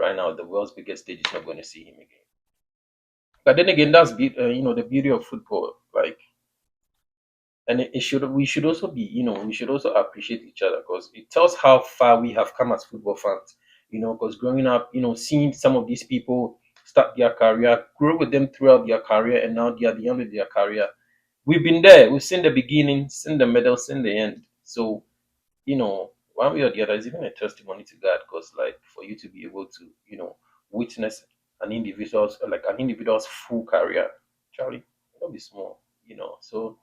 right now, the world's biggest stage is not going to see him again. But then again, that's the beauty of football. Like, and it should we should also be we should also appreciate each other because it tells how far we have come as football fans. Because growing up, seeing some of these people start their career, grow with them throughout their career, and now they are at the end of their career. We've been there. We've seen the beginning, seen the middle, seen the end. So one way or the other is even a testimony to God because, like, for you to be able to, witness an individual's full career, Charlie, it'll be small, So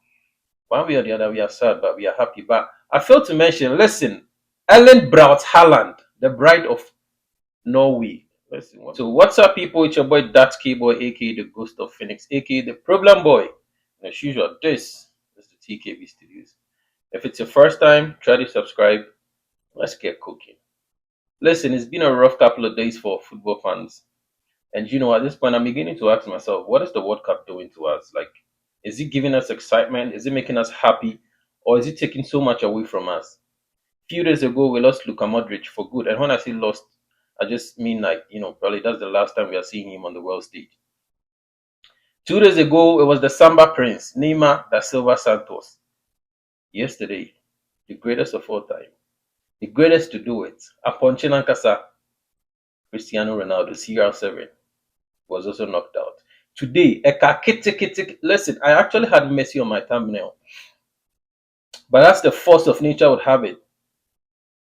one way or the other, we are sad, but we are happy. But I failed to mention, listen, Ellen Braut Haaland, the bride of Norway. Listen, so what's up, people? It's your boy, Dat K-Boy, aka the Ghost of Phoenix, aka the Problem Boy. And as usual, this is the TKB Studios. If it's your first time, try to subscribe. Let's get cooking. Listen, it's been a rough couple of days for football fans. And at this point, I'm beginning to ask myself, what is the World Cup doing to us? Like, is it giving us excitement? Is it making us happy? Or is it taking so much away from us? A few days ago, we lost Luka Modric for good. And when I say lost, I just mean like, probably that's the last time we are seeing him on the world stage. 2 days ago, it was the Samba Prince, Neymar da Silva Santos. Yesterday, the greatest of all time, the greatest to do it, Aponche Nankasa, Cristiano Ronaldo, CR7, was also knocked out. Today, Eka Kete Kete. Listen, I actually had Messi on my thumbnail, but that's the force of nature would have it.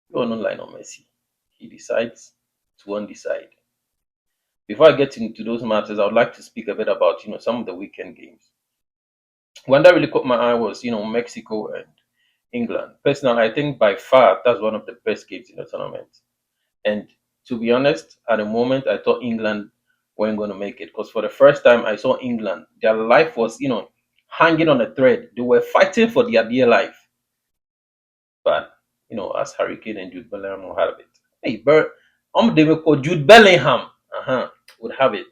You are not line on Messi. He decides to undecide. Before I get into those matters, I would like to speak a bit about some of the weekend games. One that really caught my eye was Mexico and England. Personally, I think by far that's one of the best games in the tournament. And to be honest, at the moment, I thought England weren't going to make it because for the first time I saw England, their life was, hanging on a thread. They were fighting for their dear life. But, as Hurricane and Jude Bellingham will have it. Hey, Bert, they will call Jude Bellingham would have it.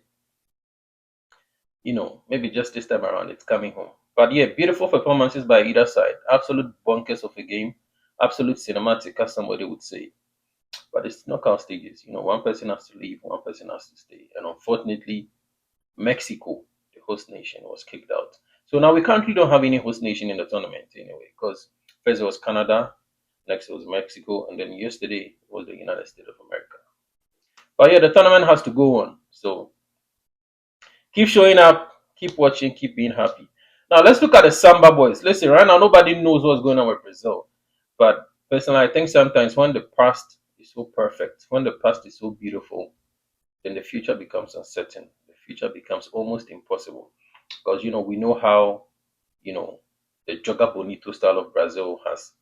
Maybe just this time around, it's coming home. But yeah, beautiful performances by either side. Absolute bunkers of a game. Absolute cinematic, as somebody would say. But it's knockout stages. One person has to leave, one person has to stay. And unfortunately, Mexico, the host nation, was kicked out. So now we currently don't have any host nation in the tournament anyway, because first it was Canada, next it was Mexico, and then yesterday was the United States of America. But yeah, the tournament has to go on. So keep showing up, keep watching, keep being happy. Now let's look at the Samba boys. Listen, right now nobody knows what's going on with Brazil. But personally, I think sometimes when the past is so perfect, when the past is so beautiful, then the future becomes uncertain. The future becomes almost impossible. Because we know how, the Joga Bonito style of Brazil has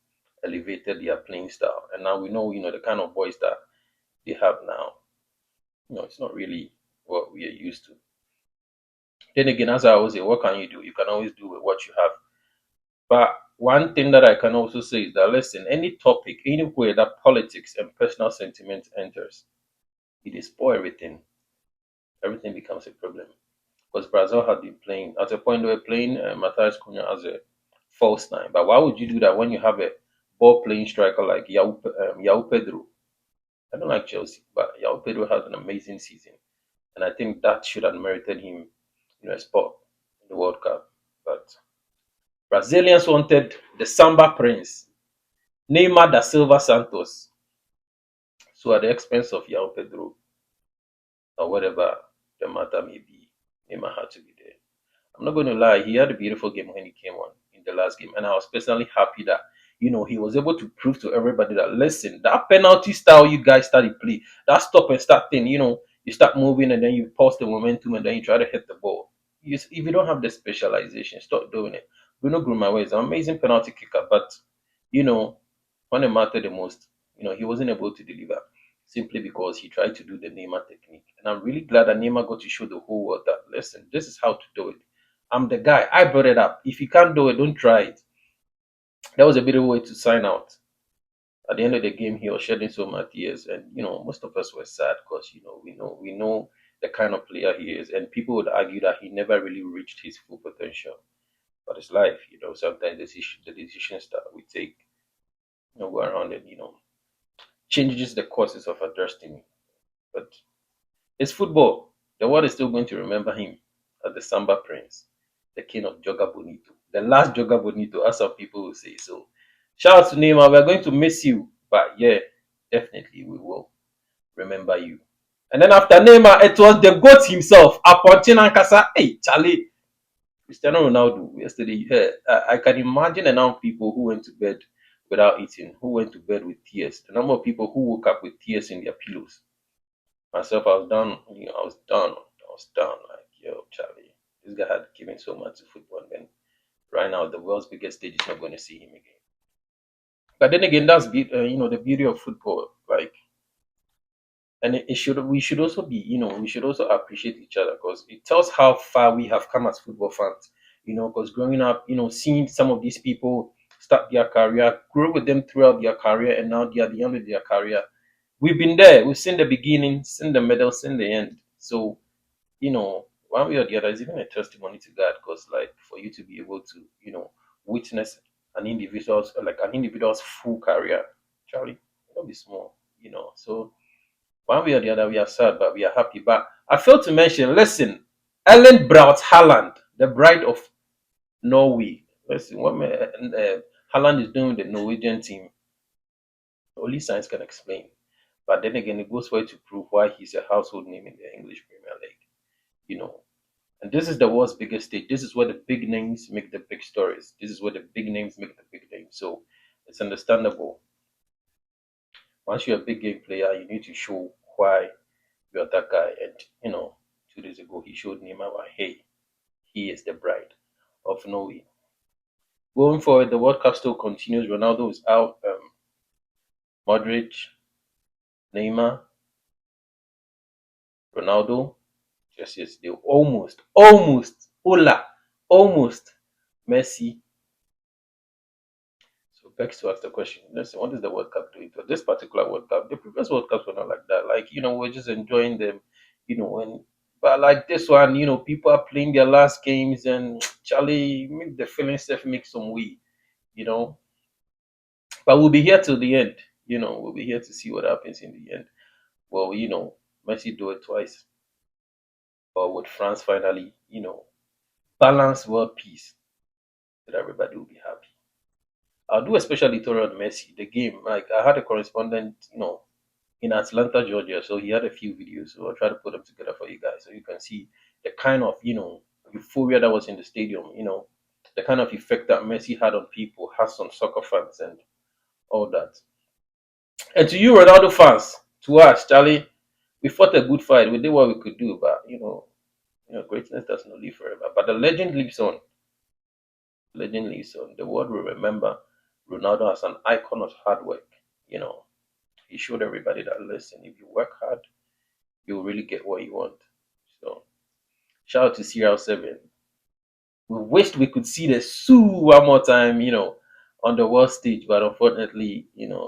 elevated their playing style. And now we know, the kind of boys that they have now. It's not really what we are used to. Then again, as I always say, what can you do? You can always do with what you have. But one thing that I can also say is that listen, any topic, anywhere that politics and personal sentiment enters, it is spoil everything. Everything becomes a problem. Because Brazil had been playing at a point they were playing Matthias Cunha as a false nine. But why would you do that when you have a ball playing striker like Yao Pedro? I don't like Chelsea, but Yao Pedro has an amazing season, and I think that should have merited him, a spot in the World Cup. But Brazilians wanted the Samba Prince, Neymar da Silva Santos, so at the expense of Yao Pedro or whatever the matter may be, Neymar had to be there. I'm not going to lie, he had a beautiful game when he came on in the last game, and I was personally happy that he was able to prove to everybody that listen, that penalty style you guys started play, that stop and start thing, you start moving and then you pause the momentum and then you try to hit the ball. If you don't have the specialization, stop doing it. Bruno Guimaraes is an amazing penalty kicker, but you know when it mattered the most, he wasn't able to deliver simply because he tried to do the Neymar technique. And I'm really glad that Neymar got to show the whole world that listen, this is how to do it. I'm the guy. I brought it up. If you can't do it, don't try it. That was a beautiful way to sign out. At the end of the game, he was shedding so much tears, and most of us were sad because we know the kind of player he is, and people would argue that he never really reached his full potential. But it's life, Sometimes the decisions that we take, go around and changes the courses of our destiny. But It's football. The world is still going to remember him as the Samba Prince, the king of Joga Bonito, the last Joga Bonito, as some people will say. So, shout out to Neymar. We're going to miss you, but yeah, definitely we will remember you. And then after Neymar, it was the goat himself, Apontin Ankasa. Hey, Charlie, Cristiano Ronaldo. Yesterday, yeah, I can imagine the number of people who went to bed without eating, who went to bed with tears, the number of people who woke up with tears in their pillows. Myself, I was down, I was down, I was down. Like, yo, Charlie, this guy had given so much to football, and then right now, the world's biggest stage is not going to see him again. But then again, that's the beauty of football. Like, and it should we should also be we should also appreciate each other because it tells how far we have come as football fans. Because growing up, seeing some of these people start their career, grow with them throughout their career, and now they are the end of their career. We've been there. We've seen the beginning, seen the middle, seen the end. So one way or the other is even a testimony to God because, like, for you to be able to, witness an individual's full career, Charlie, it'll be small, So one way or the other, we are sad, but we are happy. But I failed to mention, listen, Ellen Braut Haaland, the bride of Norway. Listen, what Haaland is doing with the Norwegian team, only science can explain. But then again, it goes for it to prove why he's a household name in the English Premier League. You know, And this is the world's biggest stage. This is where the big names make the big stories. This is where the big names make the big names. So it's understandable. Once you're a big game player, you need to show why you're that guy. And 2 days ago he showed Neymar why, hey, he is the bride of Norway. Going forward, the World Cup still continues. Ronaldo is out. Modric, Neymar, Ronaldo. Just yesterday, almost Messi. So begs to ask the question, listen, what is the World Cup doing to this particular World Cup? The previous World Cups were not like that. Like, we're just enjoying them, when but like this one, people are playing their last games and Charlie make the feeling self make some way, you know. But we'll be here till the end, we'll be here to see what happens in the end. Well, Messi do it twice. Or would France finally, balance world peace so that everybody will be happy? I'll do a special editorial on Messi, the game. Like I had a correspondent, in Atlanta, Georgia, so he had a few videos. So I'll try to put them together for you guys so you can see the kind of, euphoria that was in the stadium, the kind of effect that Messi had on people, has on soccer fans and all that. And to you, Ronaldo fans, to us, Charlie, we fought a good fight. We did what we could do, but greatness does not live forever. But the legend lives on. Legend lives on. The world will remember Ronaldo as an icon of hard work. He showed everybody that, listen, if you work hard, you'll really get what you want. So shout out to CR7. We wished we could see the Sue one more time, on the world stage, but unfortunately,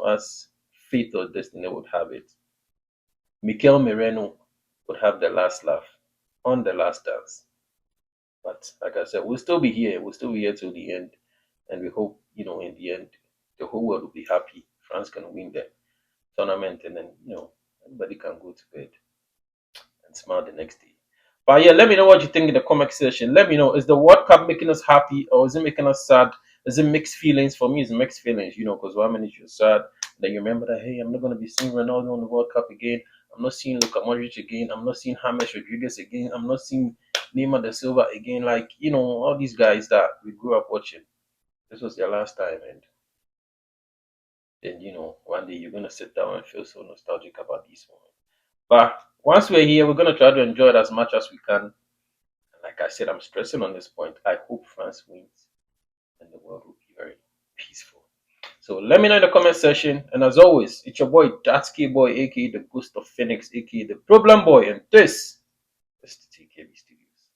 as fate or destiny would have it, Mikel Mereno would have the last laugh on the last dance. But like I said, we'll still be here. We'll still be here till the end. And we hope, in the end, the whole world will be happy. France can win the tournament and then, everybody can go to bed and smile the next day. But yeah, let me know what you think in the comment section. Let me know, is the World Cup making us happy or is it making us sad? Is it mixed feelings? For me, it's mixed feelings, because 1 minute you're sad, then you remember that, hey, I'm not going to be seeing Ronaldo on the World Cup again. I'm not seeing Luka Modric again. I'm not seeing James Rodriguez again. I'm not seeing Neymar da Silva again. Like, all these guys that we grew up watching. This was their last time. And then, one day you're going to sit down and feel so nostalgic about these moments. But once we're here, we're going to try to enjoy it as much as we can. And like I said, I'm stressing on this point. I hope France wins and the world will be very peaceful. So let me know in the comment section. And as always, it's your boy, Datsky Boy, aka the Ghost of Phoenix, aka the Problem Boy. And this is the TKB Studios.